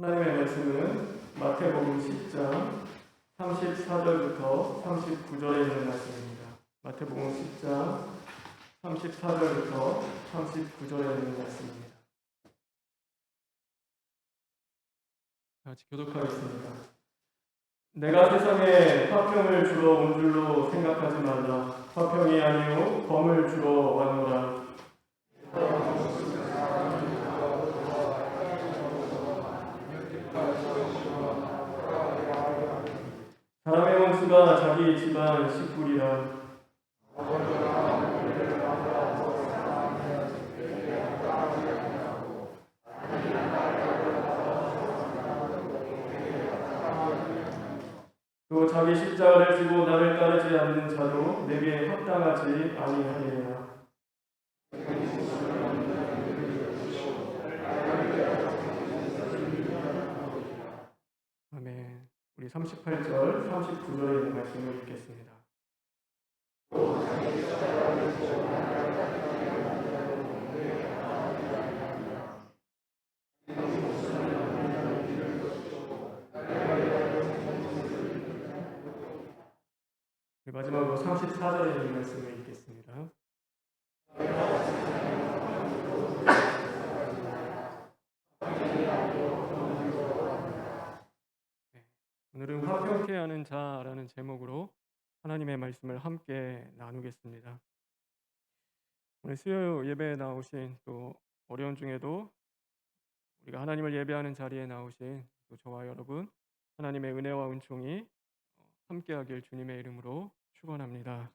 하나님의 말씀은 마태복음 10장 34절부터 39절에 있는 말씀입니다. 마태복음 10장 34절부터 39절에 있는 말씀입니다. 같이 교독하겠습니다. 내가 세상에 화평을 주러 온 줄로 생각하지 말라. 화평이 아니요 검을 주러 왔노라. 사람의 원수가 자기 집안 식구리라. 또 자기 십자가를 지고 나를 따르지 않는 자도 내게 합당하지 아니하리라. 아멘. 우리 38절, 39절에 있는 말씀을 읽겠습니다. 마지막으로 34절에 있는 말씀을 읽겠습니다. 오늘은 화평케 하는 자라는 제목으로 하나님의 말씀을 함께 나누겠습니다. 오늘 수요 예배에 나오신 또 어려운 중에도 우리가 하나님을 예배하는 자리에 나오신 또 저와 여러분 하나님의 은혜와 은총이 함께하길 주님의 이름으로 축원합니다.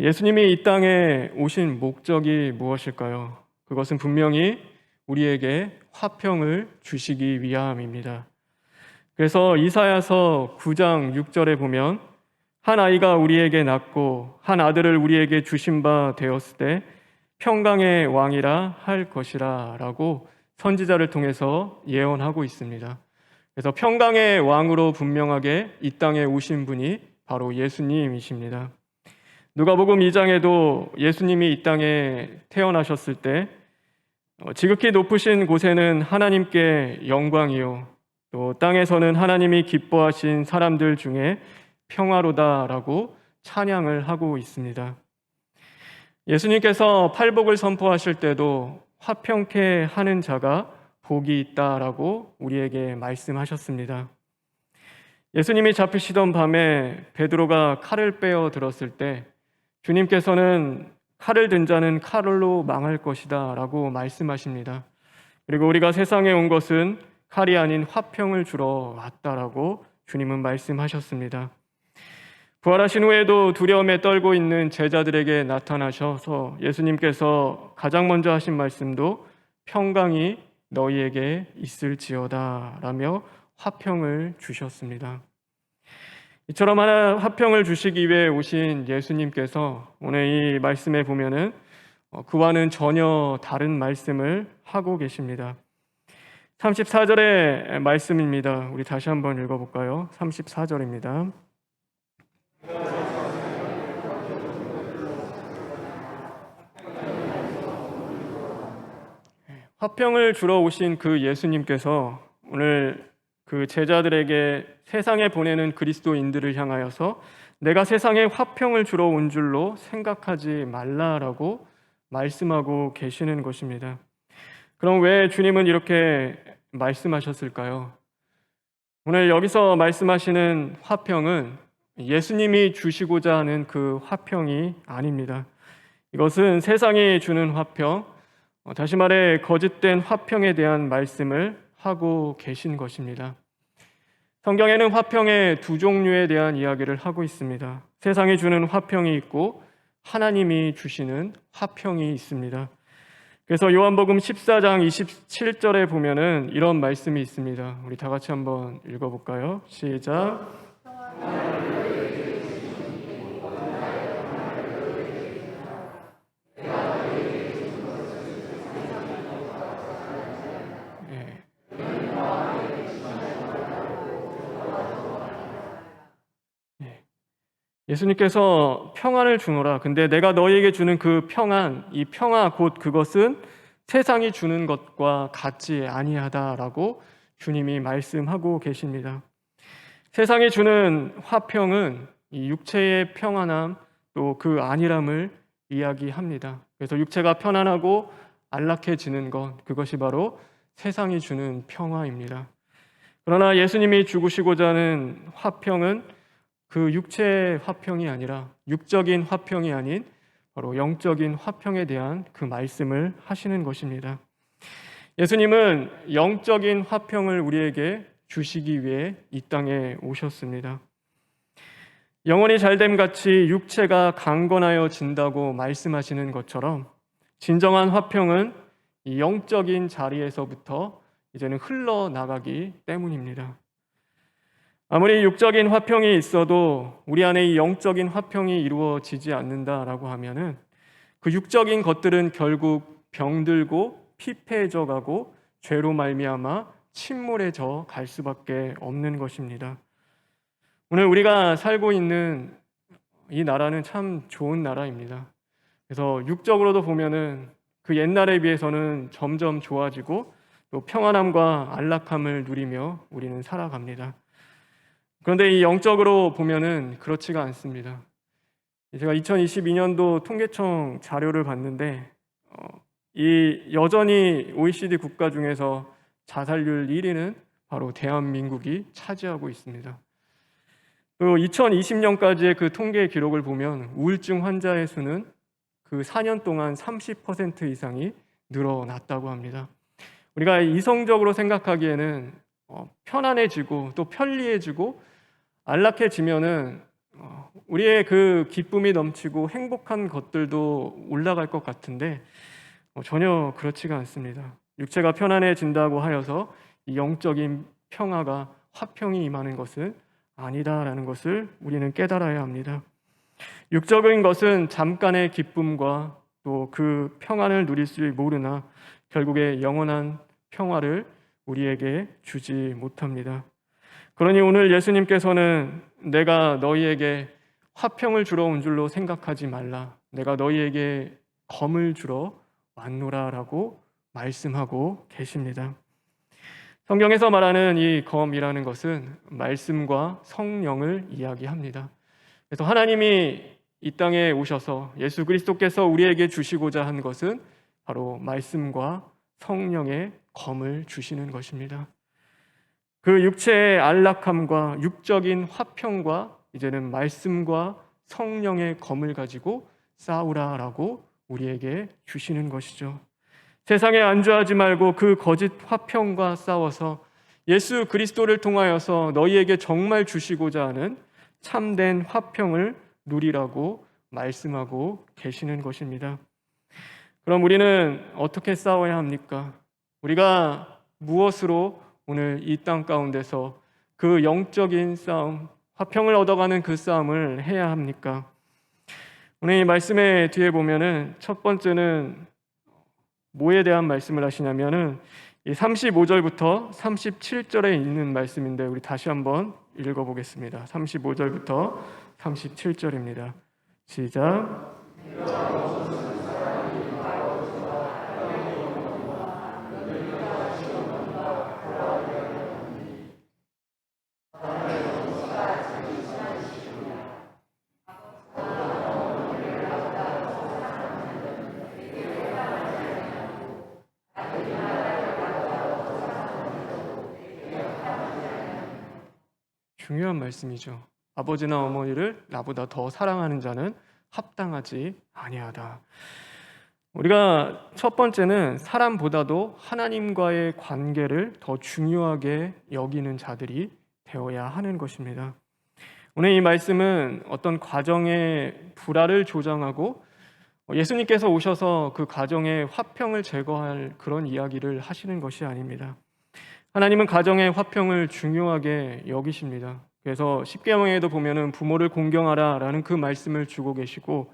예수님이 이 땅에 오신 목적이 무엇일까요? 그것은 분명히 우리에게 화평을 주시기 위함입니다. 그래서 이사야서 9장 6절에 보면 한 아이가 우리에게 낳고 한 아들을 우리에게 주신 바 되었을 때 평강의 왕이라 할 것이라 라고 선지자를 통해서 예언하고 있습니다. 그래서 평강의 왕으로 분명하게 이 땅에 오신 분이 바로 예수님이십니다. 누가복음 2장에도 예수님이 이 땅에 태어나셨을 때 지극히 높으신 곳에는 하나님께 영광이요 또 땅에서는 하나님이 기뻐하신 사람들 중에 평화로다라고 찬양을 하고 있습니다. 예수님께서 팔복을 선포하실 때도 화평케 하는 자가 복이 있다라고 우리에게 말씀하셨습니다. 예수님이 잡히시던 밤에 베드로가 칼을 빼어 들었을 때 주님께서는 칼을 든 자는 칼로 망할 것이다 라고 말씀하십니다. 그리고 우리가 세상에 온 것은 칼이 아닌 화평을 주러 왔다라고 주님은 말씀하셨습니다. 부활하신 후에도 두려움에 떨고 있는 제자들에게 나타나셔서 예수님께서 가장 먼저 하신 말씀도 평강이 너희에게 있을지어다 라며 화평을 주셨습니다. 이처럼 하나 화평을 주시기 위해 오신 예수님께서 오늘 이 말씀에 보면은 그와는 전혀 다른 말씀을 하고 계십니다. 34절의 말씀입니다. 우리 다시 한번 읽어볼까요? 34절입니다. 화평을 주러 오신 그 예수님께서 오늘 그 제자들에게 세상에 보내는 그리스도인들을 향하여서 내가 세상에 화평을 주러 온 줄로 생각하지 말라라고 말씀하고 계시는 것입니다. 그럼 왜 주님은 이렇게 말씀하셨을까요? 오늘 여기서 말씀하시는 화평은 예수님이 주시고자 하는 그 화평이 아닙니다. 이것은 세상이 주는 화평, 다시 말해 거짓된 화평에 대한 말씀을 하고 계신 것입니다. 성경에는 화평의 두 종류에 대한 이야기를 하고 있습니다. 세상이 주는 화평이 있고 하나님이 주시는 화평이 있습니다. 그래서 요한복음 14장 27절에 보면은 이런 말씀이 있습니다. 우리 다 같이 한번 읽어볼까요? 시작. 예수님께서 평안을 주노라. 근데 내가 너희에게 주는 그 평안, 이 평화 곧 그것은 세상이 주는 것과 같지 아니하다라고 주님이 말씀하고 계십니다. 세상이 주는 화평은 이 육체의 평안함 또 그 안일함을 이야기합니다. 그래서 육체가 편안하고 안락해지는 것, 그것이 바로 세상이 주는 평화입니다. 그러나 예수님이 주시고자 하는 화평은 그 육체의 화평이 아니라 육적인 화평이 아닌 바로 영적인 화평에 대한 그 말씀을 하시는 것입니다. 예수님은 영적인 화평을 우리에게 주시기 위해 이 땅에 오셨습니다. 영혼이 잘됨 같이 육체가 강건하여진다고 말씀하시는 것처럼 진정한 화평은 이 영적인 자리에서부터 이제는 흘러나가기 때문입니다. 아무리 육적인 화평이 있어도 우리 안에 이 영적인 화평이 이루어지지 않는다라고 하면은 그 육적인 것들은 결국 병들고 피폐해져 가고 죄로 말미암아 침몰해져 갈 수밖에 없는 것입니다. 오늘 우리가 살고 있는 이 나라는 참 좋은 나라입니다. 그래서 육적으로도 보면은 그 옛날에 비해서는 점점 좋아지고 또 평안함과 안락함을 누리며 우리는 살아갑니다. 그런데 이 영적으로 보면은 그렇지가 않습니다. 제가 2022년도 통계청 자료를 봤는데 이 여전히 OECD 국가 중에서 자살률 1위는 바로 대한민국이 차지하고 있습니다. 또 2020년까지의 그 통계 기록을 보면 우울증 환자의 수는 그 4년 동안 30% 이상이 늘어났다고 합니다. 우리가 이성적으로 생각하기에는 편안해지고 또 편리해지고 안락해지면은 우리의 그 기쁨이 넘치고 행복한 것들도 올라갈 것 같은데 전혀 그렇지가 않습니다. 육체가 편안해진다고 하여서 이 영적인 평화가 화평이 임하는 것은 아니다라는 것을 우리는 깨달아야 합니다. 육적인 것은 잠깐의 기쁨과 또 그 평안을 누릴 줄 모르나 결국에 영원한 평화를 우리에게 주지 못합니다. 그러니 오늘 예수님께서는 내가 너희에게 화평을 주러 온 줄로 생각하지 말라. 내가 너희에게 검을 주러 왔노라라고 말씀하고 계십니다. 성경에서 말하는 이 검이라는 것은 말씀과 성령을 이야기합니다. 그래서 하나님이 이 땅에 오셔서 예수 그리스도께서 우리에게 주시고자 한 것은 바로 말씀과 성령의 검을 주시는 것입니다. 그 육체의 안락함과 육적인 화평과 이제는 말씀과 성령의 검을 가지고 싸우라라고 우리에게 주시는 것이죠. 세상에 안주하지 말고 그 거짓 화평과 싸워서 예수 그리스도를 통하여서 너희에게 정말 주시고자 하는 참된 화평을 누리라고 말씀하고 계시는 것입니다. 그럼 우리는 어떻게 싸워야 합니까? 우리가 무엇으로 오늘 이 땅 가운데서 그 영적인 싸움, 화평을 얻어가는 그 싸움을 해야 합니까? 오늘 이 말씀의 뒤에 보면은 첫 번째는 뭐에 대한 말씀을 하시냐면은 이 35절부터 37절에 있는 말씀인데 우리 다시 한번 읽어보겠습니다. 35절부터 37절입니다. 시작. 중요한 말씀이죠. 아버지나 어머니를 나보다 더 사랑하는 자는 합당하지 아니하다. 우리가 첫 번째는 사람보다도 하나님과의 관계를 더 중요하게 여기는 자들이 되어야 하는 것입니다. 오늘 이 말씀은 어떤 가정의 불화를 조장하고 예수님께서 오셔서 그 가정의 화평을 제거할 그런 이야기를 하시는 것이 아닙니다. 하나님은 가정의 화평을 중요하게 여기십니다. 그래서 십계명에도 보면은 부모를 공경하라라는 그 말씀을 주고 계시고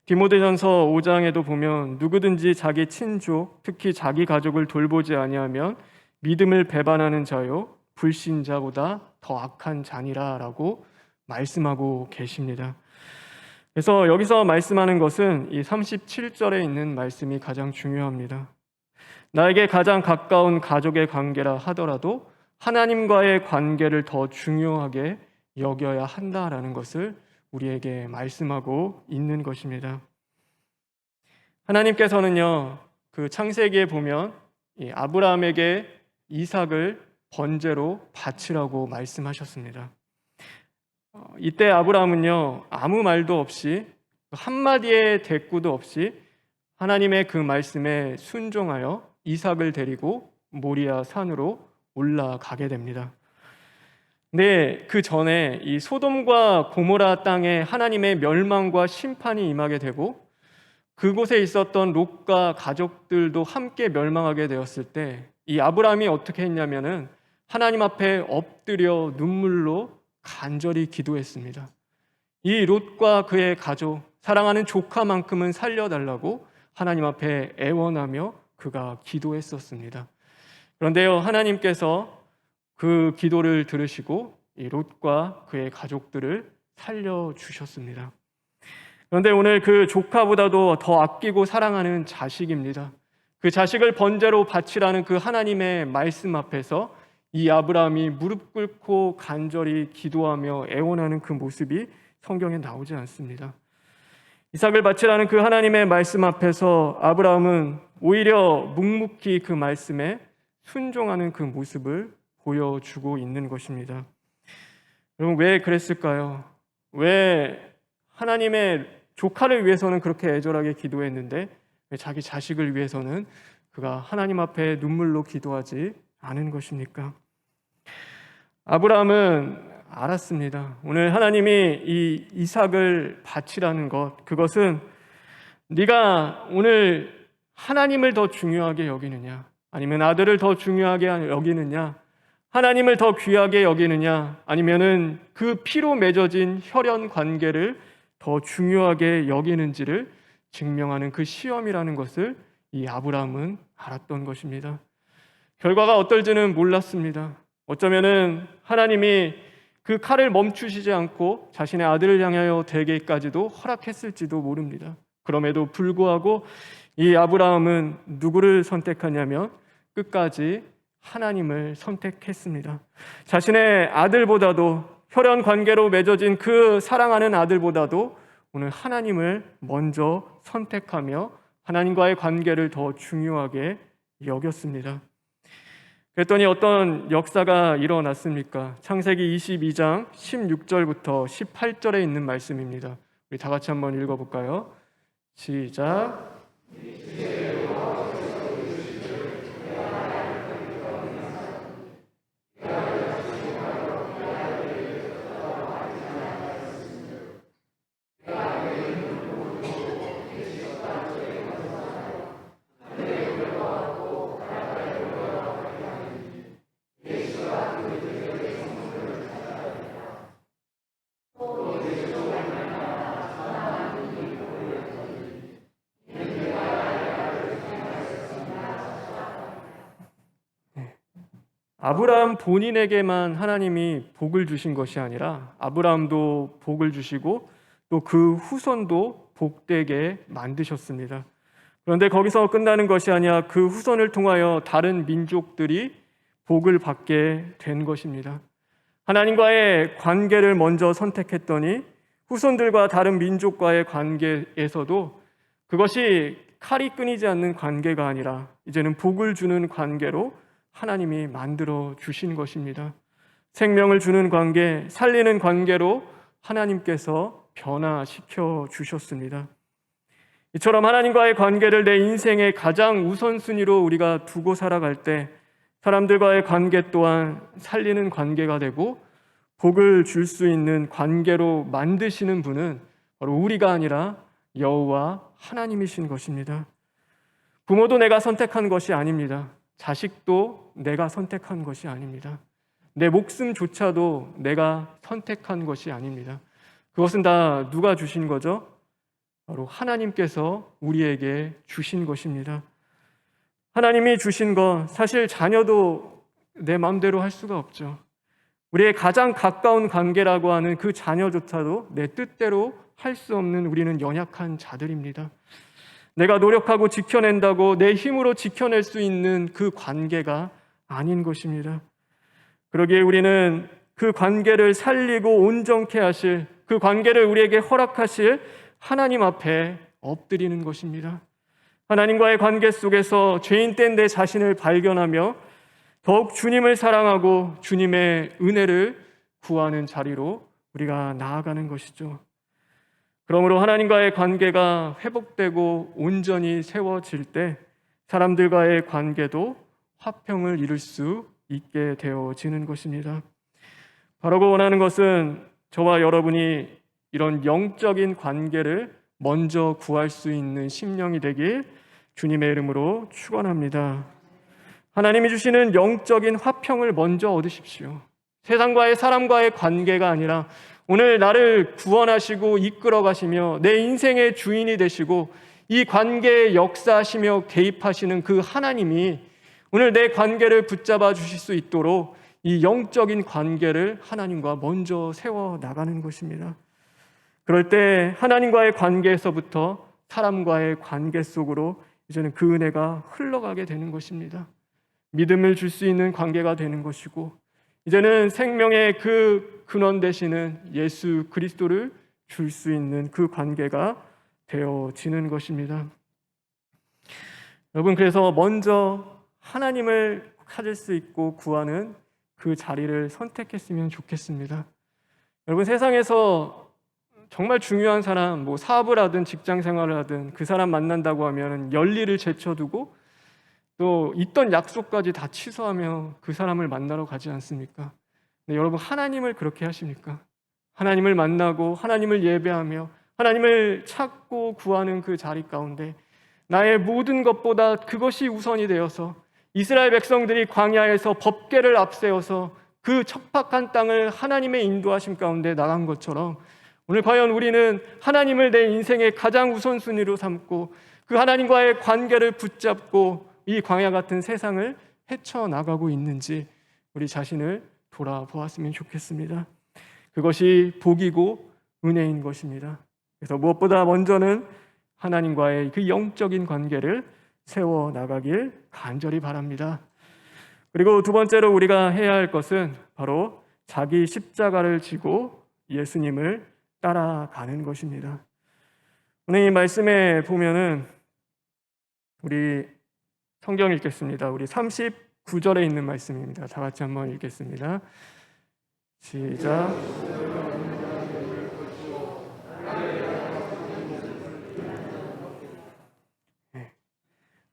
디모데전서 5장에도 보면 누구든지 자기 친족, 특히 자기 가족을 돌보지 아니하면 믿음을 배반하는 자요 불신자보다 더 악한 자니라라고 말씀하고 계십니다. 그래서 여기서 말씀하는 것은 이 37절에 있는 말씀이 가장 중요합니다. 나에게 가장 가까운 가족의 관계라 하더라도 하나님과의 관계를 더 중요하게 여겨야 한다라는 것을 우리에게 말씀하고 있는 것입니다. 하나님께서는요, 그 창세기에 보면 이 아브라함에게 이삭을 번제로 바치라고 말씀하셨습니다. 이때 아브라함은요, 아무 말도 없이 한마디의 대꾸도 없이 하나님의 그 말씀에 순종하여 이삭을 데리고 모리아 산으로 올라가게 됩니다. 근데 그 전에 이 소돔과 고모라 땅에 하나님의 멸망과 심판이 임하게 되고 그곳에 있었던 롯과 가족들도 함께 멸망하게 되었을 때 이 아브라함이 어떻게 했냐면은 하나님 앞에 엎드려 눈물로 간절히 기도했습니다. 이 롯과 그의 가족, 사랑하는 조카만큼은 살려달라고 하나님 앞에 애원하며 그가 기도했었습니다. 그런데요, 하나님께서 그 기도를 들으시고 이 롯과 그의 가족들을 살려주셨습니다. 그런데 오늘 그 조카보다도 더 아끼고 사랑하는 자식입니다. 그 자식을 번제로 바치라는 그 하나님의 말씀 앞에서 이 아브라함이 무릎 꿇고 간절히 기도하며 애원하는 그 모습이 성경에 나오지 않습니다. 이삭을 바치라는 그 하나님의 말씀 앞에서 아브라함은 오히려 묵묵히 그 말씀에 순종하는 그 모습을 보여주고 있는 것입니다. 여러분, 왜 그랬을까요? 왜 하나님의 조카를 위해서는 그렇게 애절하게 기도했는데 왜 자기 자식을 위해서는 그가 하나님 앞에 눈물로 기도하지 않은 것입니까? 아브라함은 알았습니다. 오늘 하나님이 이 이삭을 바치라는 것, 그것은 네가 오늘 하나님을 더 중요하게 여기느냐, 아니면 아들을 더 중요하게 여기느냐, 하나님을 더 귀하게 여기느냐, 아니면은 그 피로 맺어진 혈연 관계를 더 중요하게 여기는지를 증명하는 그 시험이라는 것을 이 아브라함은 알았던 것입니다. 결과가 어떨지는 몰랐습니다. 어쩌면은 하나님이 그 칼을 멈추시지 않고 자신의 아들을 향하여 되게까지도 허락했을지도 모릅니다. 그럼에도 불구하고 이 아브라함은 누구를 선택하냐면 끝까지 하나님을 선택했습니다. 자신의 아들보다도, 혈연 관계로 맺어진 그 사랑하는 아들보다도 오늘 하나님을 먼저 선택하며 하나님과의 관계를 더 중요하게 여겼습니다. 그랬더니 어떤 역사가 일어났습니까? 창세기 22장 16절부터 18절에 있는 말씀입니다. 우리 다 같이 한번 읽어볼까요? 시작. 아브라함 본인에게만 하나님이 복을 주신 것이 아니라 아브라함도 복을 주시고 또 그 후손도 복되게 만드셨습니다. 그런데 거기서 끝나는 것이 아니라 그 후손을 통하여 다른 민족들이 복을 받게 된 것입니다. 하나님과의 관계를 먼저 선택했더니 후손들과 다른 민족과의 관계에서도 그것이 칼이 끊이지 않는 관계가 아니라 이제는 복을 주는 관계로 하나님이 만들어 주신 것입니다. 생명을 주는 관계, 살리는 관계로 하나님께서 변화시켜 주셨습니다. 이처럼 하나님과의 관계를 내 인생의 가장 우선순위로 우리가 두고 살아갈 때 사람들과의 관계 또한 살리는 관계가 되고 복을 줄 수 있는 관계로 만드시는 분은 바로 우리가 아니라 여호와 하나님이신 것입니다. 부모도 내가 선택한 것이 아닙니다. 자식도 내가 선택한 것이 아닙니다. 내 목숨조차도 내가 선택한 것이 아닙니다. 그것은 다 누가 주신 거죠? 바로 하나님께서 우리에게 주신 것입니다. 하나님이 주신 것, 사실 자녀도 내 마음대로 할 수가 없죠. 우리의 가장 가까운 관계라고 하는 그 자녀조차도 내 뜻대로 할 수 없는 우리는 연약한 자들입니다. 내가 노력하고 지켜낸다고 내 힘으로 지켜낼 수 있는 그 관계가 아닌 것입니다. 그러기에 우리는 그 관계를 살리고 온전케 하실, 그 관계를 우리에게 허락하실 하나님 앞에 엎드리는 것입니다. 하나님과의 관계 속에서 죄인된 내 자신을 발견하며 더욱 주님을 사랑하고 주님의 은혜를 구하는 자리로 우리가 나아가는 것이죠. 그러므로 하나님과의 관계가 회복되고 온전히 세워질 때 사람들과의 관계도 화평을 이룰 수 있게 되어지는 것입니다. 바라고 원하는 것은 저와 여러분이 이런 영적인 관계를 먼저 구할 수 있는 심령이 되길 주님의 이름으로 축원합니다. 하나님이 주시는 영적인 화평을 먼저 얻으십시오. 세상과의 사람과의 관계가 아니라 오늘 나를 구원하시고 이끌어 가시며 내 인생의 주인이 되시고 이 관계에 역사하시며 개입하시는 그 하나님이 오늘 내 관계를 붙잡아 주실 수 있도록 이 영적인 관계를 하나님과 먼저 세워 나가는 것입니다. 그럴 때 하나님과의 관계에서부터 사람과의 관계 속으로 이제는 그 은혜가 흘러가게 되는 것입니다. 믿음을 줄 수 있는 관계가 되는 것이고 이제는 생명의 그 근원 되시는 예수 그리스도를 줄 수 있는 그 관계가 되어지는 것입니다. 여러분, 그래서 먼저 하나님을 찾을 수 있고 구하는 그 자리를 선택했으면 좋겠습니다. 여러분, 세상에서 정말 중요한 사람, 사업을 하든 직장 생활을 하든 그 사람 만난다고 하면 열일을 제쳐두고 또 있던 약속까지 다 취소하며 그 사람을 만나러 가지 않습니까? 네, 여러분, 하나님을 그렇게 하십니까? 하나님을 만나고 하나님을 예배하며 하나님을 찾고 구하는 그 자리 가운데 나의 모든 것보다 그것이 우선이 되어서 이스라엘 백성들이 광야에서 법궤를 앞세워서 그 척박한 땅을 하나님의 인도하심 가운데 나간 것처럼 오늘 과연 우리는 하나님을 내 인생의 가장 우선순위로 삼고 그 하나님과의 관계를 붙잡고 이 광야 같은 세상을 헤쳐나가고 있는지 우리 자신을 돌아보았으면 좋겠습니다. 그것이 복이고 은혜인 것입니다. 그래서 무엇보다 먼저는 하나님과의 그 영적인 관계를 세워나가길 간절히 바랍니다. 그리고 두 번째로 우리가 해야 할 것은 바로 자기 십자가를 지고 예수님을 따라가는 것입니다. 오늘 이 말씀에 보면은 우리 성경 읽겠습니다. 우리 39절에 있는 말씀입니다. 다 같이 한번 읽겠습니다. 시작.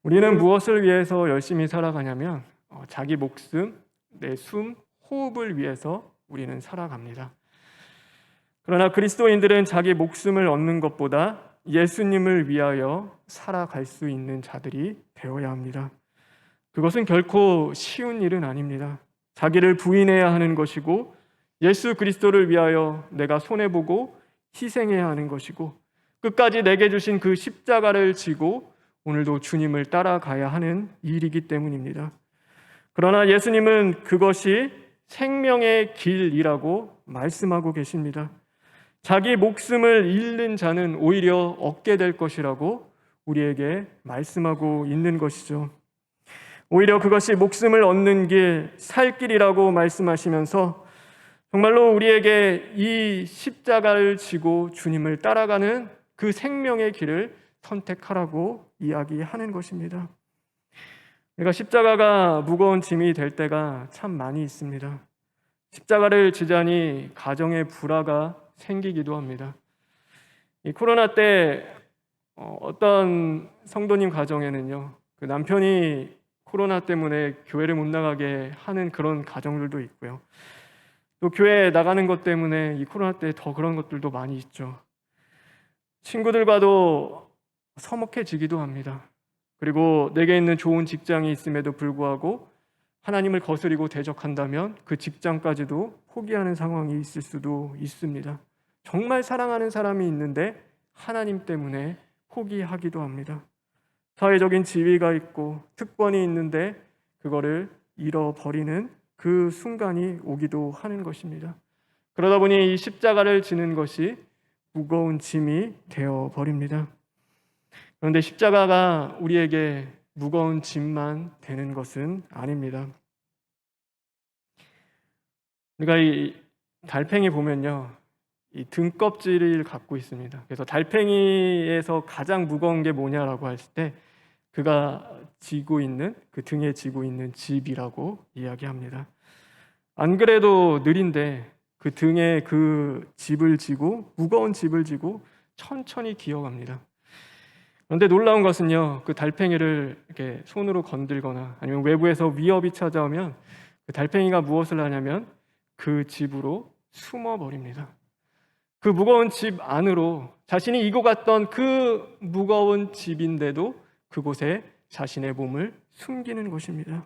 우리는 무엇을 위해서 열심히 살아가냐면 자기 목숨, 내 숨, 호흡을 위해서 우리는 살아갑니다. 그러나 그리스도인들은 자기 목숨을 얻는 것보다 예수님을 위하여 살아갈 수 있는 자들이 되어야 합니다. 그것은 결코 쉬운 일은 아닙니다. 자기를 부인해야 하는 것이고 예수 그리스도를 위하여 내가 손해보고 희생해야 하는 것이고 끝까지 내게 주신 그 십자가를 지고 오늘도 주님을 따라가야 하는 일이기 때문입니다. 그러나 예수님은 그것이 생명의 길이라고 말씀하고 계십니다. 자기 목숨을 잃는 자는 오히려 얻게 될 것이라고 우리에게 말씀하고 있는 것이죠. 오히려 그것이 목숨을 얻는 길, 살 길이라고 말씀하시면서 정말로 우리에게 이 십자가를 지고 주님을 따라가는 그 생명의 길을 선택하라고 이야기하는 것입니다. 우리가 십자가가 무거운 짐이 될 때가 참 많이 있습니다. 십자가를 지자니 가정의 불화가 생기기도 합니다. 이 코로나 때 어떤 성도님 가정에는요, 그 남편이 코로나 때문에 교회를 못 나가게 하는 그런 가정들도 있고요. 또 교회에 나가는 것 때문에 이 코로나 때 더 그런 것들도 많이 있죠. 친구들과도 서먹해지기도 합니다. 그리고 내게 있는 좋은 직장이 있음에도 불구하고 하나님을 거스리고 대적한다면 그 직장까지도 포기하는 상황이 있을 수도 있습니다. 정말 사랑하는 사람이 있는데 하나님 때문에 포기하기도 합니다. 사회적인 지위가 있고 특권이 있는데 그거를 잃어버리는 그 순간이 오기도 하는 것입니다. 그러다 보니 이 십자가를 지는 것이 무거운 짐이 되어버립니다. 그런데 십자가가 우리에게 무거운 짐만 되는 것은 아닙니다. 우리가 이 달팽이 보면요, 이 등껍질을 갖고 있습니다. 그래서 달팽이에서 가장 무거운 게 뭐냐라고 했을 때 그가 지고 있는, 그 등에 지고 있는 집이라고 이야기합니다. 안 그래도 느린데 그 등에 그 집을 지고, 무거운 집을 지고 천천히 기어갑니다. 그런데 놀라운 것은요, 그 달팽이를 이렇게 손으로 건들거나 아니면 외부에서 위협이 찾아오면 그 달팽이가 무엇을 하냐면 그 집으로 숨어 버립니다. 그 무거운 집 안으로, 자신이 이고 갔던 그 무거운 집인데도 그곳에 자신의 몸을 숨기는 것입니다.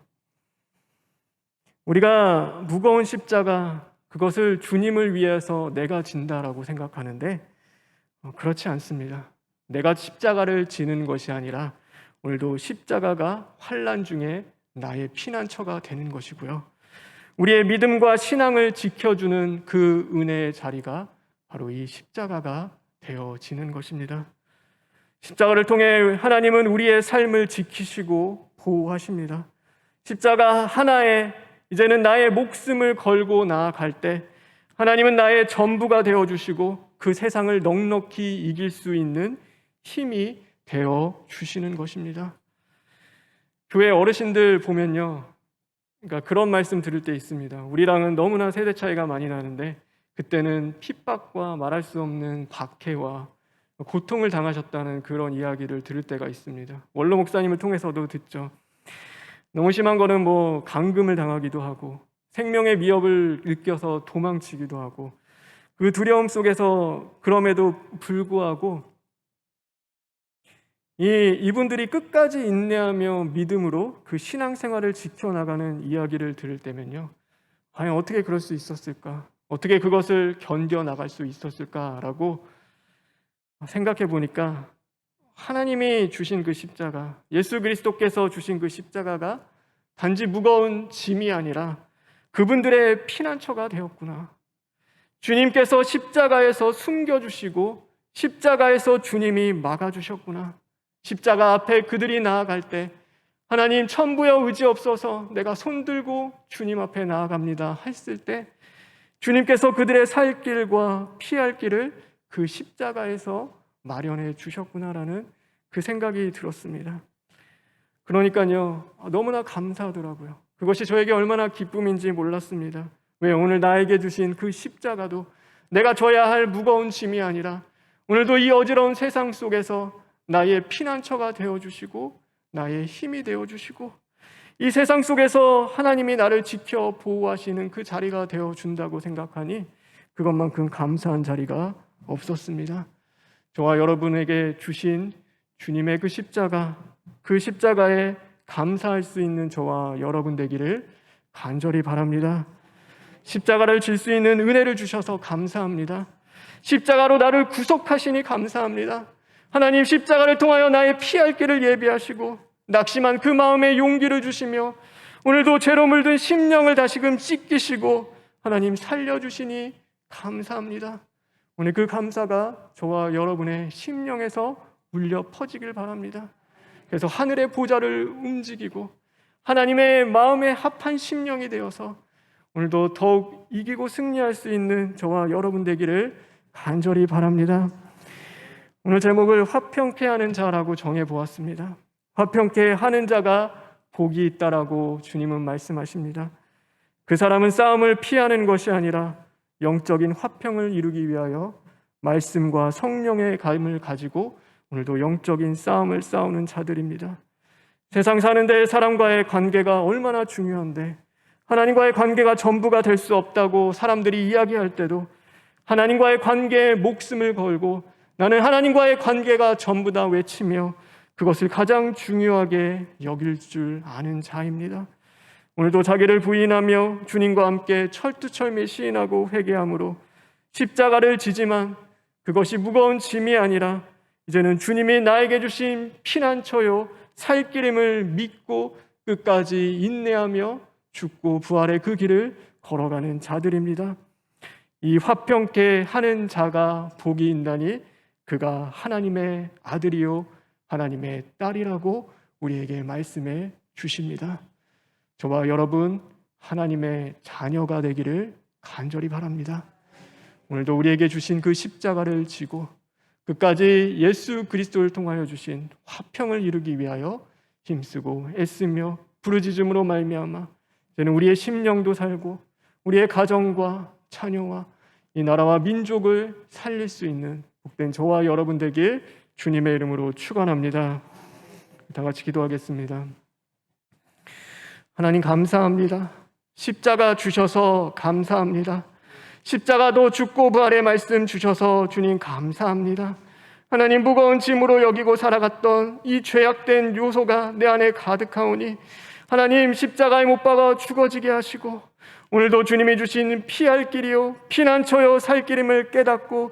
우리가 무거운 십자가, 그것을 주님을 위해서 내가 진다라고 생각하는데 그렇지 않습니다. 내가 십자가를 지는 것이 아니라 오늘도 십자가가 환난 중에 나의 피난처가 되는 것이고요, 우리의 믿음과 신앙을 지켜주는 그 은혜의 자리가 바로 이 십자가가 되어지는 것입니다. 십자가를 통해 하나님은 우리의 삶을 지키시고 보호하십니다. 십자가 하나에 이제는 나의 목숨을 걸고 나아갈 때 하나님은 나의 전부가 되어주시고 그 세상을 넉넉히 이길 수 있는 힘이 되어주시는 것입니다. 교회 어르신들 보면요, 그러니까 그런 말씀 들을 때 있습니다. 우리랑은 너무나 세대 차이가 많이 나는데 그때는 핍박과 말할 수 없는 박해와 고통을 당하셨다는 그런 이야기를 들을 때가 있습니다. 원로 목사님을 통해서도 듣죠. 너무 심한 거는 뭐 감금을 당하기도 하고 생명의 위협을 느껴서 도망치기도 하고, 그 두려움 속에서 그럼에도 불구하고 이분들이 끝까지 인내하며 믿음으로 그 신앙생활을 지켜나가는 이야기를 들을 때면요, 과연 어떻게 그럴 수 있었을까? 어떻게 그것을 견뎌나갈 수 있었을까라고 생각해 보니까 하나님이 주신 그 십자가, 예수 그리스도께서 주신 그 십자가가 단지 무거운 짐이 아니라 그분들의 피난처가 되었구나. 주님께서 십자가에서 숨겨주시고 십자가에서 주님이 막아주셨구나. 십자가 앞에 그들이 나아갈 때 하나님 천부여 의지없어서 내가 손들고 주님 앞에 나아갑니다 했을 때 주님께서 그들의 살 길과 피할 길을 그 십자가에서 마련해 주셨구나라는 그 생각이 들었습니다. 그러니까요, 너무나 감사하더라고요. 그것이 저에게 얼마나 기쁨인지 몰랐습니다. 왜? 오늘 나에게 주신 그 십자가도 내가 져야 할 무거운 짐이 아니라 오늘도 이 어지러운 세상 속에서 나의 피난처가 되어주시고 나의 힘이 되어주시고 이 세상 속에서 하나님이 나를 지켜 보호하시는 그 자리가 되어준다고 생각하니 그것만큼 감사한 자리가 없었습니다. 저와 여러분에게 주신 주님의 그 십자가, 그 십자가에 감사할 수 있는 저와 여러분 되기를 간절히 바랍니다. 십자가를 질 수 있는 은혜를 주셔서 감사합니다. 십자가로 나를 구속하시니 감사합니다. 하나님, 십자가를 통하여 나의 피할 길을 예비하시고 낙심한 그 마음에 용기를 주시며 오늘도 죄로 물든 심령을 다시금 씻기시고 하나님 살려주시니 감사합니다. 오늘 그 감사가 저와 여러분의 심령에서 울려 퍼지길 바랍니다. 그래서 하늘의 보좌를 움직이고 하나님의 마음에 합한 심령이 되어서 오늘도 더욱 이기고 승리할 수 있는 저와 여러분 되기를 간절히 바랍니다. 오늘 제목을 화평케 하는 자라고 정해보았습니다. 화평케 하는 자가 복이 있다라고 주님은 말씀하십니다. 그 사람은 싸움을 피하는 것이 아니라 영적인 화평을 이루기 위하여 말씀과 성령의 감을 가지고 오늘도 영적인 싸움을 싸우는 자들입니다. 세상 사는데 사람과의 관계가 얼마나 중요한데 하나님과의 관계가 전부가 될 수 없다고 사람들이 이야기할 때도 하나님과의 관계에 목숨을 걸고 나는 하나님과의 관계가 전부다 외치며 그것을 가장 중요하게 여길 줄 아는 자입니다. 오늘도 자기를 부인하며 주님과 함께 철두철미 시인하고 회개함으로 십자가를 지지만 그것이 무거운 짐이 아니라 이제는 주님이 나에게 주신 피난처요 살 길임을 믿고 끝까지 인내하며 죽고 부활의 그 길을 걸어가는 자들입니다. 이 화평케 하는 자가 복이 있나니 그가 하나님의 아들이요 하나님의 딸이라고 우리에게 말씀해 주십니다. 저와 여러분 하나님의 자녀가 되기를 간절히 바랍니다. 오늘도 우리에게 주신 그 십자가를 지고 끝까지 예수 그리스도를 통하여 주신 화평을 이루기 위하여 힘쓰고 애쓰며 부르짖음으로 말미암아 이제는 우리의 심령도 살고 우리의 가정과 자녀와 이 나라와 민족을 살릴 수 있는 복된 저와 여러분 되길 주님의 이름으로 축원합니다. 다 같이 기도하겠습니다. 하나님 감사합니다. 십자가 주셔서 감사합니다. 십자가도 죽고 부활의 말씀 주셔서 주님 감사합니다. 하나님 무거운 짐으로 여기고 살아갔던 이 죄악된 요소가 내 안에 가득하오니 하나님 십자가에 못 박아 죽어지게 하시고 오늘도 주님이 주신 피할 길이요 피난처요 살 길임을 깨닫고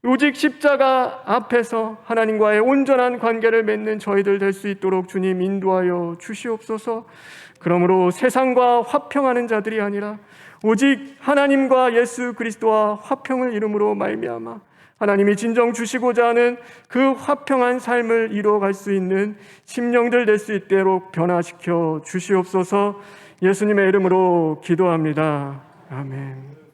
오직 십자가 앞에서 하나님과의 온전한 관계를 맺는 저희들 될 수 있도록 주님 인도하여 주시옵소서. 그러므로 세상과 화평하는 자들이 아니라 오직 하나님과 예수 그리스도와 화평을 이름으로 말미암아 하나님이 진정 주시고자 하는 그 화평한 삶을 이루어갈 수 있는 심령들 될 수 있도록 변화시켜 주시옵소서. 예수님의 이름으로 기도합니다. 아멘.